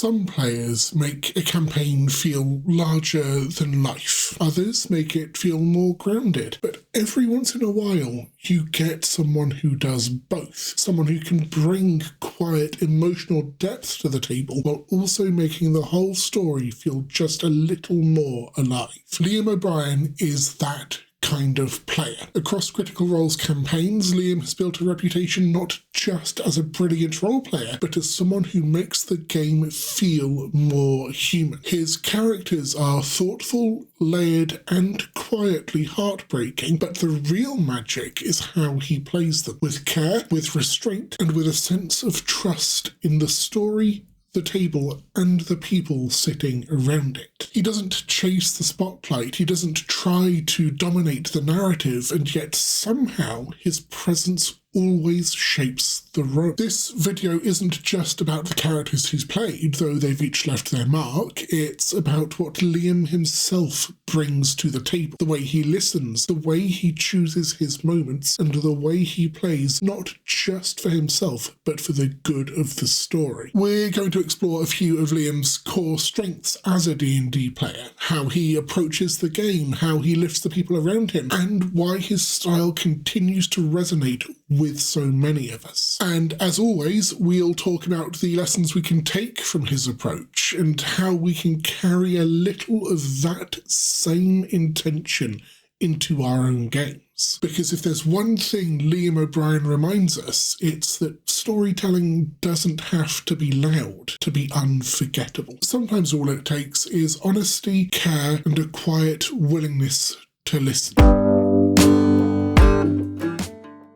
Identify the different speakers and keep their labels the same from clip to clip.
Speaker 1: Some players make a campaign feel larger than life. Others make it feel more grounded. But every once in a while, you get someone who does both. Someone who can bring quiet emotional depth to the table while also making the whole story feel just a little more alive. Liam O'Brien is that kind of player. Across Critical Role's campaigns, Liam has built a reputation not just as a brilliant role player, but as someone who makes the game feel more human. His characters are thoughtful, layered, and quietly heartbreaking, but the real magic is how he plays them, with care, with restraint, and with a sense of trust in the story, the table, and the people sitting around it. He doesn't chase the spotlight, he doesn't try to dominate the narrative, and yet somehow his presence always shapes the room. This video isn't just about the characters he's played, though they've each left their mark. It's about what Liam himself brings to the table, the way he listens, the way he chooses his moments, and the way he plays, not just for himself, but for the good of the story. We're going to explore a few of Liam's core strengths as a D&D player, how he approaches the game, how he lifts the people around him, and why his style continues to resonate with so many of us. And as always, we'll talk about the lessons we can take from his approach and how we can carry a little of that same intention into our own games. Because if there's one thing Liam O'Brien reminds us, it's that storytelling doesn't have to be loud to be unforgettable. Sometimes all it takes is honesty, care, and a quiet willingness to listen.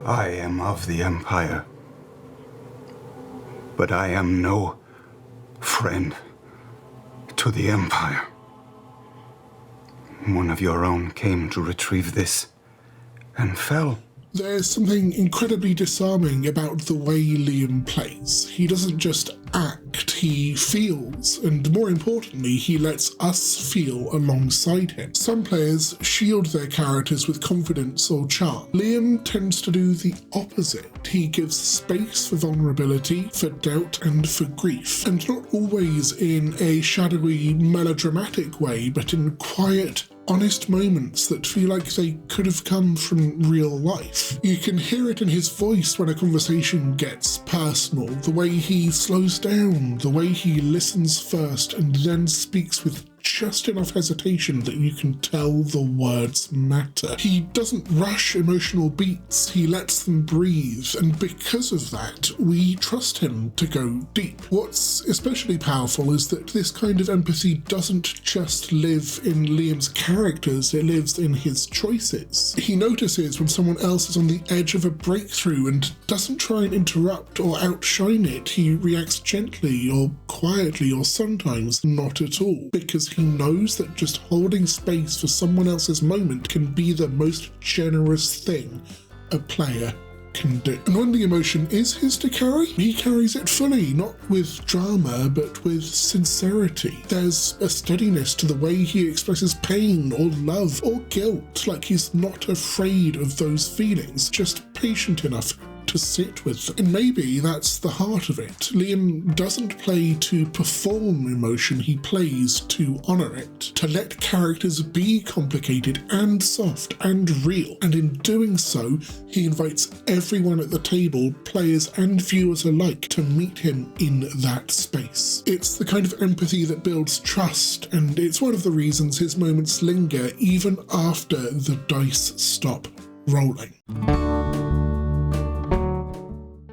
Speaker 2: I am of the Empire, but I am no friend to the Empire. One of your own came to retrieve this and fell.
Speaker 1: There's something incredibly disarming about the way Liam plays. He doesn't just act, he feels, and more importantly, he lets us feel alongside him. Some players shield their characters with confidence or charm. Liam tends to do the opposite. He gives space for vulnerability, for doubt, and for grief, and not always in a shadowy, melodramatic way, but in quiet, honest moments that feel like they could have come from real life. You can hear it in his voice when a conversation gets personal, the way he slows down, the way he listens first and then speaks with just enough hesitation that you can tell the words matter. He doesn't rush emotional beats, he lets them breathe, and because of that, we trust him to go deep. What's especially powerful is that this kind of empathy doesn't just live in Liam's characters, it lives in his choices. He notices when someone else is on the edge of a breakthrough and doesn't try and interrupt or outshine it. He reacts gently or quietly or sometimes not at all, because he knows that just holding space for someone else's moment can be the most generous thing a player can do. And when the emotion is his to carry, he carries it fully, not with drama, but with sincerity. There's a steadiness to the way he expresses pain or love or guilt, like he's not afraid of those feelings, just patient enough to sit with them. And maybe that's the heart of it. Liam doesn't play to perform emotion, he plays to honour it, to let characters be complicated and soft and real. And in doing so, he invites everyone at the table, players and viewers alike, to meet him in that space. It's the kind of empathy that builds trust, and it's one of the reasons his moments linger even after the dice stop rolling.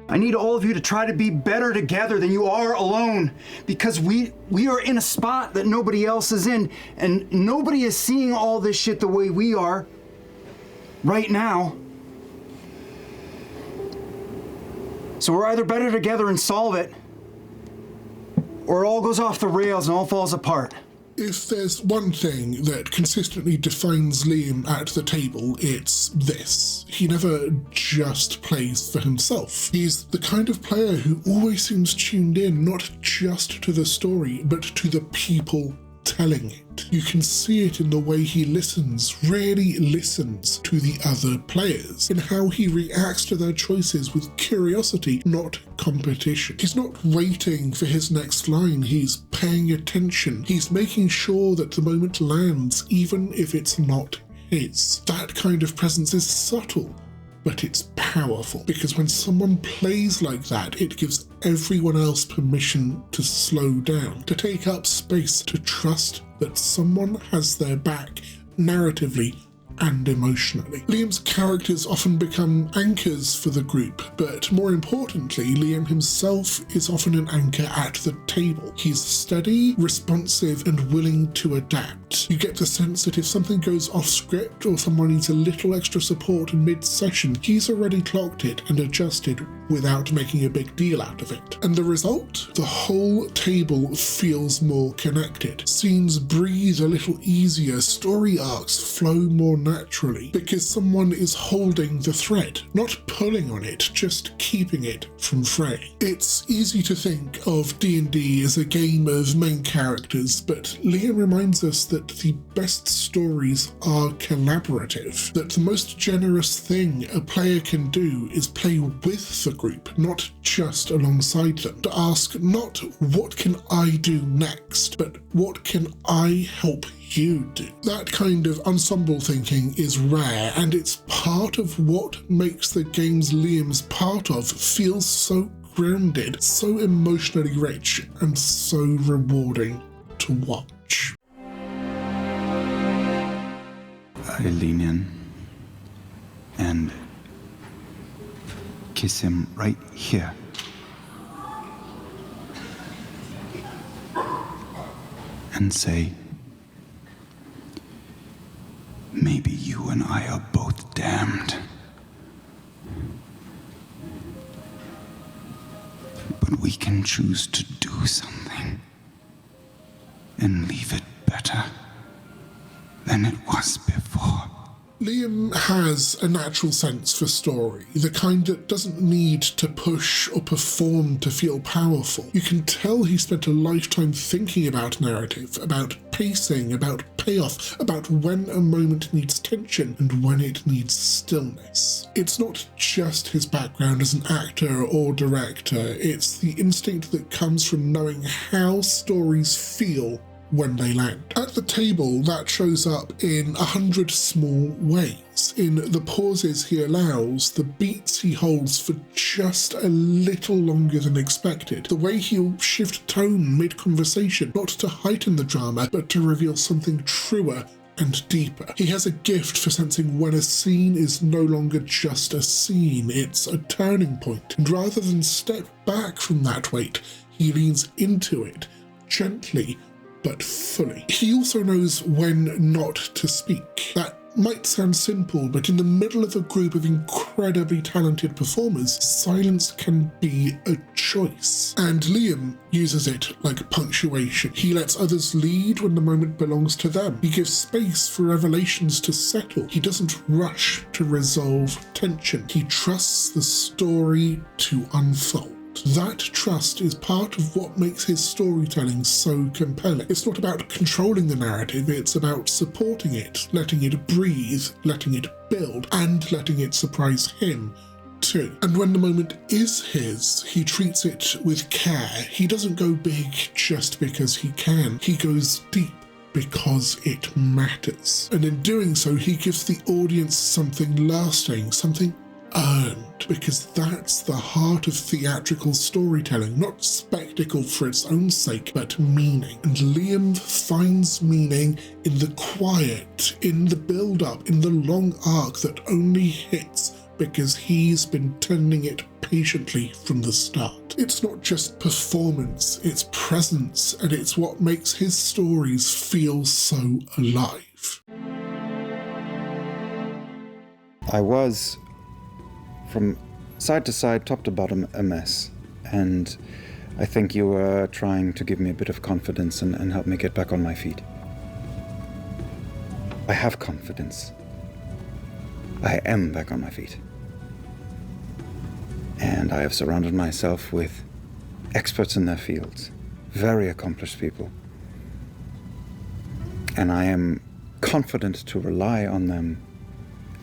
Speaker 3: I need all of you to try to be better together than you are alone, because we are in a spot that nobody else is in, and nobody is seeing all this shit the way we are right now. So we're either better together and solve it, or it all goes off the rails and all falls apart.
Speaker 1: If there's one thing that consistently defines Liam at the table, it's this. He never just plays for himself. He's the kind of player who always seems tuned in, not just to the story, but to the people telling it. You can see it in the way he really listens to the other players, in how he reacts to their choices with curiosity, not competition. He's not waiting for his next line, he's paying attention. He's making sure that the moment lands, even if it's not his. That kind of presence is subtle, but it's powerful, because when someone plays like that, it gives everyone else permission to slow down, to take up space, to trust that someone has their back narratively and emotionally. Liam's characters often become anchors for the group, but more importantly, Liam himself is often an anchor at the table. He's steady, responsive, and willing to adapt. You get the sense that if something goes off script or someone needs a little extra support in mid-session, he's already clocked it and adjusted without making a big deal out of it. And the result? The whole table feels more connected. Scenes breathe a little easier, story arcs flow more naturally, because someone is holding the thread, not pulling on it, just keeping it from fraying. It's easy to think of D&D as a game of main characters, but Liam reminds us that the best stories are collaborative, that the most generous thing a player can do is play with the group, not just alongside them, to ask not what can I do next, but what can I help you do. That kind of ensemble thinking is rare, and it's part of what makes the games Liam's part of feel so grounded, so emotionally rich, and so rewarding to watch.
Speaker 2: I lean in and kiss him right here. And say, maybe you and I are both damned. But we can choose to do something and leave it better than it was before.
Speaker 1: Liam has a natural sense for story, the kind that doesn't need to push or perform to feel powerful. You can tell he spent a lifetime thinking about narrative, about pacing, about payoff, about when a moment needs tension and when it needs stillness. It's not just his background as an actor or director, it's the instinct that comes from knowing how stories feel when they land. At the table, that shows up in 100 small ways. In the pauses he allows, the beats he holds for just a little longer than expected, the way he'll shift tone mid-conversation, not to heighten the drama, but to reveal something truer and deeper. He has a gift for sensing when a scene is no longer just a scene, it's a turning point. And rather than step back from that weight, he leans into it, gently, but fully. He also knows when not to speak. That might sound simple, but in the middle of a group of incredibly talented performers, silence can be a choice. And Liam uses it like punctuation. He lets others lead when the moment belongs to them. He gives space for revelations to settle. He doesn't rush to resolve tension. He trusts the story to unfold. That trust is part of what makes his storytelling so compelling. It's not about controlling the narrative, it's about supporting it, letting it breathe, letting it build, and letting it surprise him too. And when the moment is his, he treats it with care. He doesn't go big just because he can. He goes deep because it matters. And in doing so, he gives the audience something lasting, something earned, because that's the heart of theatrical storytelling, not spectacle for its own sake, but meaning. And Liam finds meaning in the quiet, in the build-up, in the long arc that only hits because he's been tending it patiently from the start. It's not just performance, it's presence, and it's what makes his stories feel so alive.
Speaker 3: I was, from side to side, top to bottom, a mess. And I think you were trying to give me a bit of confidence and help me get back on my feet. I have confidence. I am back on my feet. And I have surrounded myself with experts in their fields, very accomplished people.
Speaker 4: and I am confident to rely on them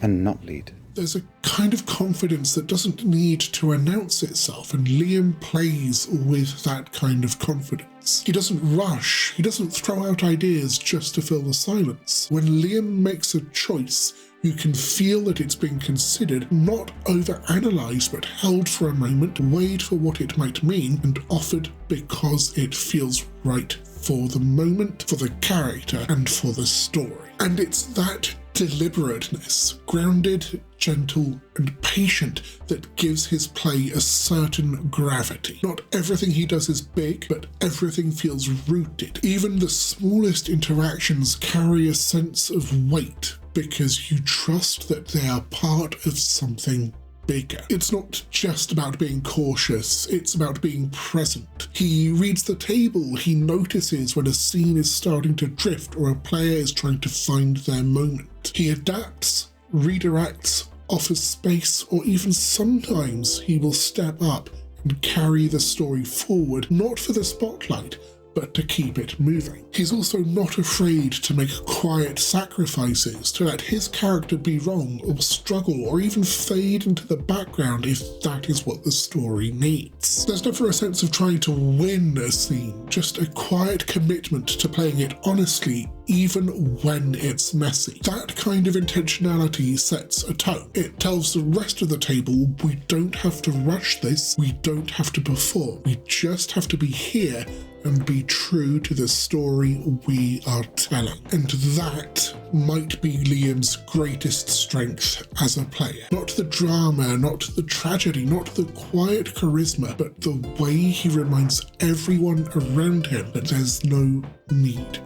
Speaker 4: and not lead.
Speaker 1: There's a kind of confidence that doesn't need to announce itself, and Liam plays with that kind of confidence. He doesn't rush, he doesn't throw out ideas just to fill the silence. When Liam makes a choice, you can feel that it's being considered, not over-analysed, but held for a moment, weighed for what it might mean, and offered because it feels right for the moment, for the character, and for the story. And it's that deliberateness, grounded, gentle, and patient, that gives his play a certain gravity. Not everything he does is big, but everything feels rooted. Even the smallest interactions carry a sense of weight, because you trust that they are part of something bigger. It's not just about being cautious, it's about being present. He reads the table, he notices when a scene is starting to drift or a player is trying to find their moment. He adapts, redirects, offers space, or even sometimes he will step up and carry the story forward, not for the spotlight, but to keep it moving. He's also not afraid to make quiet sacrifices, to let his character be wrong or struggle or even fade into the background if that is what the story needs. There's never a sense of trying to win a scene, just a quiet commitment to playing it honestly even when it's messy. That kind of intentionality sets a tone. It tells the rest of the table, we don't have to rush this, we don't have to perform, we just have to be here and be true to the story we are telling. And that might be Liam's greatest strength as a player. Not the drama, not the tragedy, not the quiet charisma, but the way he reminds everyone around him that there's no need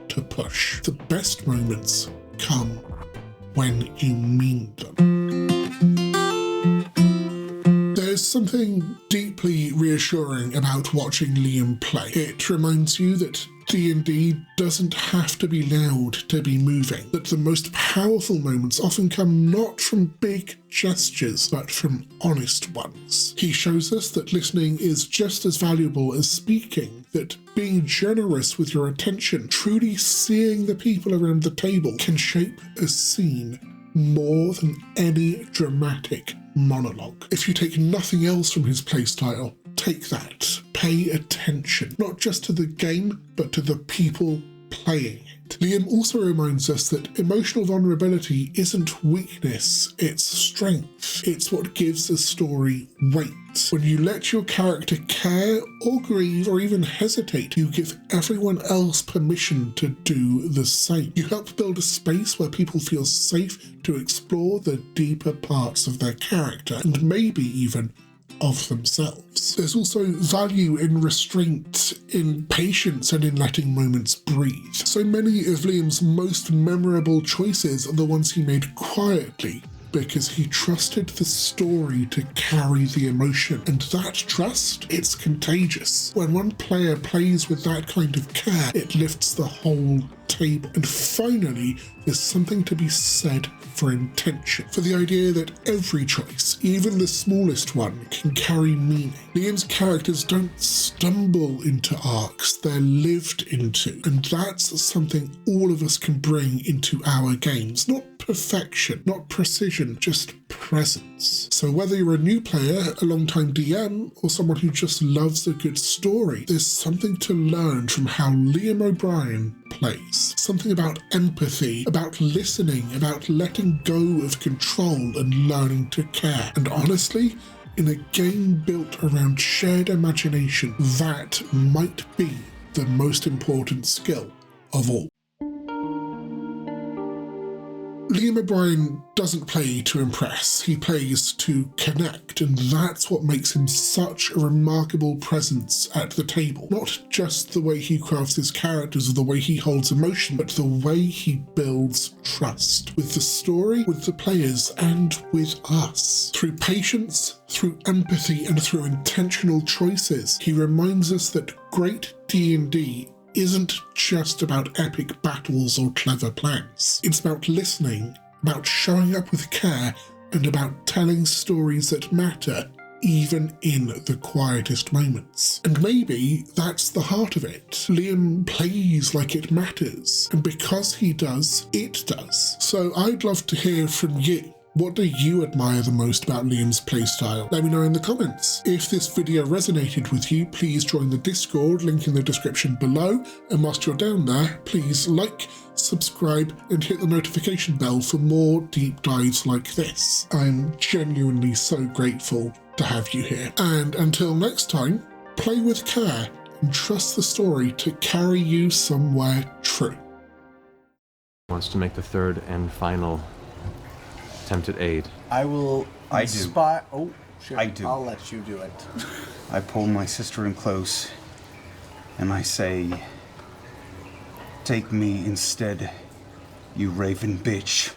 Speaker 1: to push. The best moments come when you mean them. There's something deeply reassuring about watching Liam play. It reminds you that D&D doesn't have to be loud to be moving, that the most powerful moments often come not from big gestures, but from honest ones. He shows us that listening is just as valuable as speaking, that being generous with your attention, truly seeing the people around the table, can shape a scene more than any dramatic monologue. If you take nothing else from his playstyle, take that. Pay attention, not just to the game, but to the people playing it. Liam also reminds us that emotional vulnerability isn't weakness, it's strength. It's what gives a story weight. When you let your character care or grieve or even hesitate, you give everyone else permission to do the same. You help build a space where people feel safe to explore the deeper parts of their character, and maybe even of themselves. There's also value in restraint, in patience, and in letting moments breathe. So many of Liam's most memorable choices are the ones he made quietly, because he trusted the story to carry the emotion. And that trust, it's contagious. When one player plays with that kind of care, it lifts the whole table. And finally, there's something to be said for intention, for the idea that every choice, even the smallest one, can carry meaning. Liam's characters don't stumble into arcs, they're lived into, and that's something all of us can bring into our games. Not perfection, not precision, just presence. So whether you're a new player, a long-time DM, or someone who just loves a good story, there's something to learn from how Liam O'Brien plays. Something about empathy, about listening, about letting go of control and learning to care. And honestly, in a game built around shared imagination, that might be the most important skill of all. Liam O'Brien doesn't play to impress, he plays to connect, and that's what makes him such a remarkable presence at the table. Not just the way he crafts his characters or the way he holds emotion, but the way he builds trust with the story, with the players, and with us. Through patience, through empathy, and through intentional choices, he reminds us that great D&D isn't just about epic battles or clever plans. It's about listening, about showing up with care, and about telling stories that matter, even in the quietest moments. And maybe that's the heart of it. Liam plays like it matters, and because he does, it does. So I'd love to hear from you. What do you admire the most about Liam's playstyle? Let me know in the comments. If this video resonated with you, please join the Discord, link in the description below, and whilst you're down there, please like, subscribe, and hit the notification bell for more deep dives like this. I'm genuinely so grateful to have you here. And until next time, play with care and trust the story to carry you somewhere true.
Speaker 5: Wants to make the third and final attempt at aid.
Speaker 3: I will.
Speaker 4: I do.
Speaker 3: Oh, shit.
Speaker 4: I do.
Speaker 3: I'll let you do it.
Speaker 4: I pull my sister in close, and I say, "Take me instead, you raven bitch."